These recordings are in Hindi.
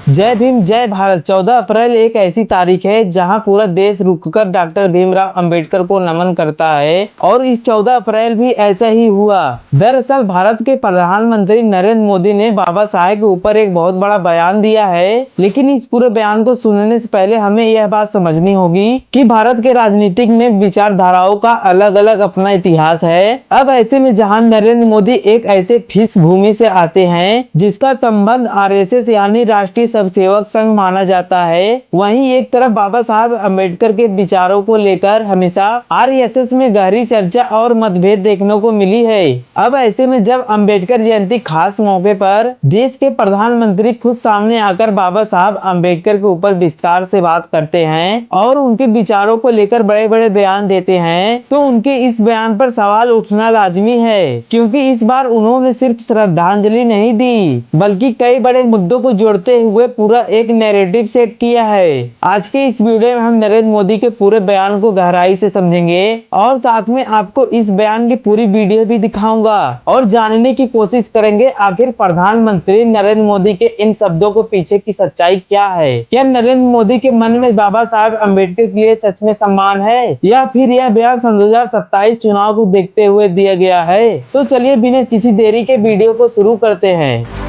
जय भीम जय भारत। 14 अप्रैल एक ऐसी तारीख है जहां पूरा देश रुककर डॉक्टर भीमराव अंबेडकर को नमन करता है और इस 14 अप्रैल भी ऐसा ही हुआ। दरअसल भारत के प्रधानमंत्री नरेंद्र मोदी ने बाबा साहेब के ऊपर एक बहुत बड़ा बयान दिया है, लेकिन इस पूरे बयान को सुनने से पहले हमें यह बात समझनी होगी कि भारत के राजनीतिक में विचारधाराओं का अलग अलग अपना इतिहास है। अब ऐसे में जहाँ नरेंद्र मोदी एक ऐसे फिस भूमि से आते हैं जिसका संबंध आरएसएस यानी राष्ट्रीय सेवक संघ माना जाता है, वहीं एक तरफ बाबा साहब अम्बेडकर के विचारों को लेकर हमेशा आरएसएस में गहरी चर्चा और मतभेद देखने को मिली है। अब ऐसे में जब अम्बेडकर जयंती खास मौके पर देश के प्रधानमंत्री खुद सामने आकर बाबा साहब अम्बेडकर के ऊपर विस्तार से बात करते हैं और उनके विचारों को लेकर बड़े बड़े बयान देते हैं, तो उनके इस बयान पर सवाल उठना लाजमी है, क्योंकि इस बार उन्होंने सिर्फ श्रद्धांजलि नहीं दी बल्कि कई बड़े मुद्दों को जोड़ते हुए पूरा एक नैरेटिव सेट किया है। आज के इस वीडियो में हम नरेंद्र मोदी के पूरे बयान को गहराई से समझेंगे और साथ में आपको इस बयान की पूरी वीडियो भी दिखाऊंगा और जानने की कोशिश करेंगे आखिर प्रधानमंत्री नरेंद्र मोदी के इन शब्दों को पीछे की सच्चाई क्या है। क्या नरेंद्र मोदी के मन में बाबा साहब अम्बेडकर के लिए सच में सम्मान है या फिर यह बयान सन 2027 चुनाव को देखते हुए दिया गया है। तो चलिए बिना किसी देरी के वीडियो को शुरू करते हैं।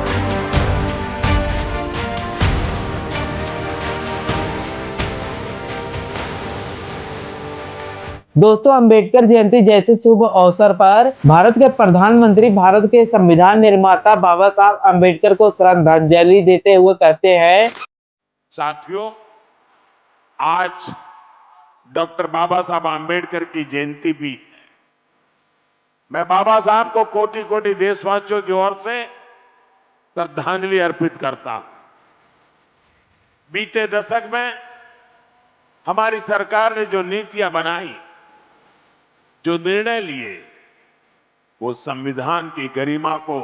दोस्तों, अंबेडकर जयंती जैसे शुभ अवसर पर भारत के प्रधानमंत्री भारत के संविधान निर्माता बाबा साहब अम्बेडकर को श्रद्धांजलि देते हुए कहते हैं, साथियों, आज डॉक्टर बाबा साहब आम्बेडकर की जयंती भी है। मैं बाबा साहब को कोटि कोटि देशवासियों की ओर से श्रद्धांजलि अर्पित करता हूं। बीते दशक में हमारी सरकार ने जो नीतियां बनाई, जो निर्णय लिए, वो संविधान की गरिमा को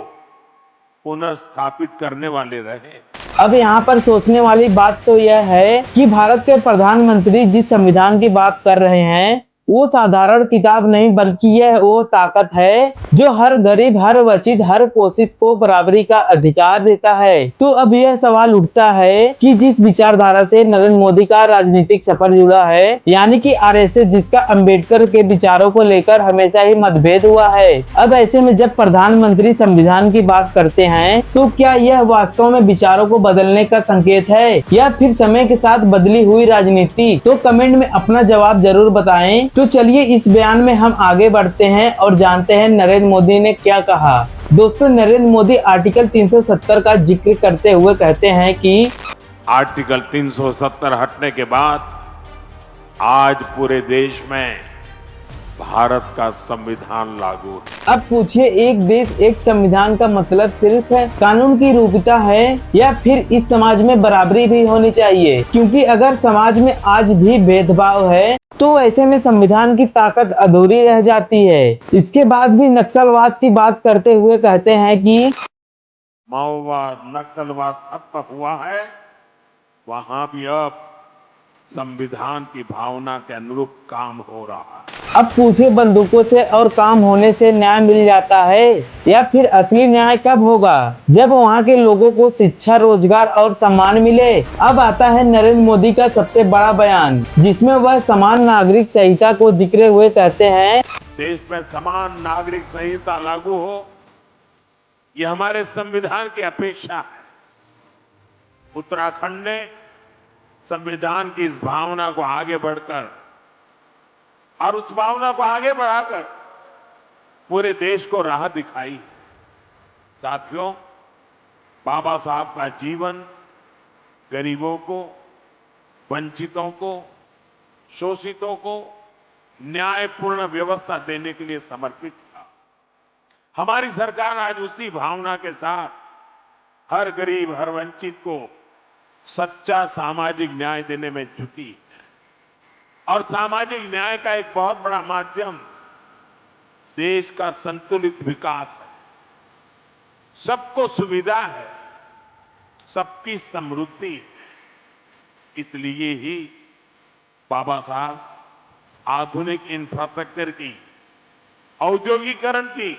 पुनः स्थापित करने वाले रहे। अब यहाँ पर सोचने वाली बात तो यह है कि भारत के प्रधानमंत्री जिस संविधान की बात कर रहे हैं वो साधारण किताब नहीं बल्कि यह वो ताकत है जो हर गरीब, हर वंचित, हर पोषित को बराबरी का अधिकार देता है। तो अब यह सवाल उठता है कि जिस विचारधारा से नरेंद्र मोदी का राजनीतिक सफर जुड़ा है, यानी कि आरएसएस, जिसका अंबेडकर के विचारों को लेकर हमेशा ही मतभेद हुआ है, अब ऐसे में जब प्रधानमंत्री संविधान की बात करते हैं तो क्या यह वास्तव में विचारों को बदलने का संकेत है या फिर समय के साथ बदली हुई राजनीति? तो कमेंट में अपना जवाब जरूर बताएं। तो चलिए इस बयान में हम आगे बढ़ते हैं और जानते हैं नरेंद्र मोदी ने क्या कहा। दोस्तों, नरेंद्र मोदी आर्टिकल 370 का जिक्र करते हुए कहते हैं कि आर्टिकल 370 हटने के बाद आज पूरे देश में भारत का संविधान लागू है। अब पूछिए, एक देश एक संविधान का मतलब सिर्फ कानून की रूपता है या फिर इस समाज में बराबरी भी होनी चाहिए? क्योंकि अगर समाज में आज भी भेदभाव है तो ऐसे में संविधान की ताकत अधूरी रह जाती है। इसके बाद भी नक्सलवाद की बात करते हुए कहते हैं कि माओवाद, नक्सलवाद खत्म हुआ है, वहां भी अब संविधान की भावना के अनुरूप काम हो रहा है। अब पूछे, बंदूकों से और काम होने से न्याय मिल जाता है या फिर असली न्याय कब होगा? जब वहाँ के लोगों को शिक्षा, रोजगार और सम्मान मिले। अब आता है नरेंद्र मोदी का सबसे बड़ा बयान, जिसमें वह समान नागरिक संहिता को जिक्र हुए कहते हैं, देश में समान नागरिक संहिता लागू हो, यह हमारे संविधान की अपेक्षा है। उत्तराखंड ने संविधान की इस भावना को आगे बढ़कर और उस भावना को आगे बढ़ाकर पूरे देश को राह दिखाई। साथियों, बाबा साहब का जीवन गरीबों को, वंचितों को, शोषितों को न्यायपूर्ण व्यवस्था देने के लिए समर्पित था। हमारी सरकार आज उसी भावना के साथ हर गरीब, हर वंचित को सच्चा सामाजिक न्याय देने में जुटी है। और सामाजिक न्याय का एक बहुत बड़ा माध्यम देश का संतुलित विकास है। सबको सुविधा है, सबकी समृद्धि है। इसलिए ही बाबा साहब आधुनिक इंफ्रास्ट्रक्चर की, औद्योगिकरण की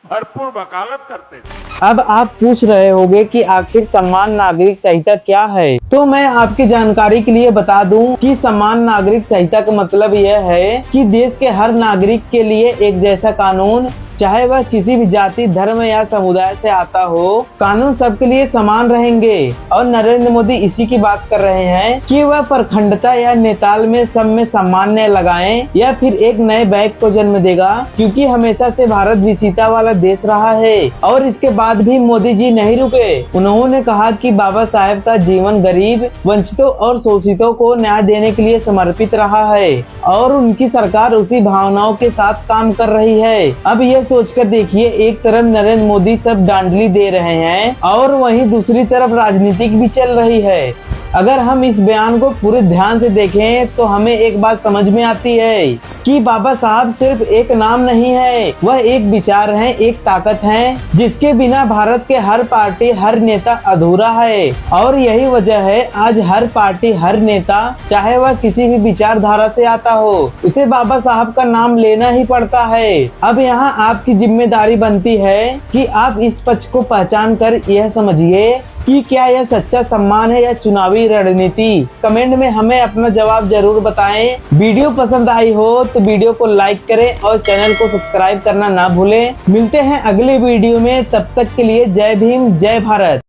भरपूर वकालत करते थे। अब आप पूछ रहे होंगे कि आखिर समान नागरिक संहिता क्या है, तो मैं आपकी जानकारी के लिए बता दूं कि समान नागरिक संहिता का मतलब यह है कि देश के हर नागरिक के लिए एक जैसा कानून, चाहे वह किसी भी जाति, धर्म या समुदाय से आता हो, कानून सबके लिए समान रहेंगे। और नरेंद्र मोदी इसी की बात कर रहे हैं कि वह प्रखंडता या नेताल में सब में सामान्य लगाएं या फिर एक नए बैग को जन्म देगा, क्योंकि हमेशा से भारत विविधता वाला देश रहा है। और इसके बाद भी मोदी जी नहीं रुके। उन्होंने कहा कि बाबा साहेब का जीवन गरीब, वंचितों और शोषितों को न्याय देने के लिए समर्पित रहा है और उनकी सरकार उसी भावनाओं के साथ काम कर रही है। अब यह सोचकर देखिए, एक तरफ नरेंद्र मोदी सब डांडली दे रहे हैं और वहीं दूसरी तरफ राजनीतिक भी चल रही है। अगर हम इस बयान को पूरे ध्यान से देखें तो हमें एक बात समझ में आती है कि बाबा साहब सिर्फ एक नाम नहीं है, वह एक विचार है, एक ताकत है जिसके बिना भारत के हर पार्टी, हर नेता अधूरा है। और यही वजह है आज हर पार्टी, हर नेता, चाहे वह किसी भी विचारधारा से आता हो, उसे बाबा साहब का नाम लेना ही पड़ता है। अब यहाँ आपकी जिम्मेदारी बनती है कि आप इस पक्ष को पहचान कर यह समझिए कि क्या यह सच्चा सम्मान है या चुनावी रणनीति। कमेंट में हमें अपना जवाब जरूर बताएं। वीडियो पसंद आई हो तो वीडियो को लाइक करें और चैनल को सब्सक्राइब करना ना भूलें। मिलते हैं अगले वीडियो में, तब तक के लिए जय भीम, जय भारत।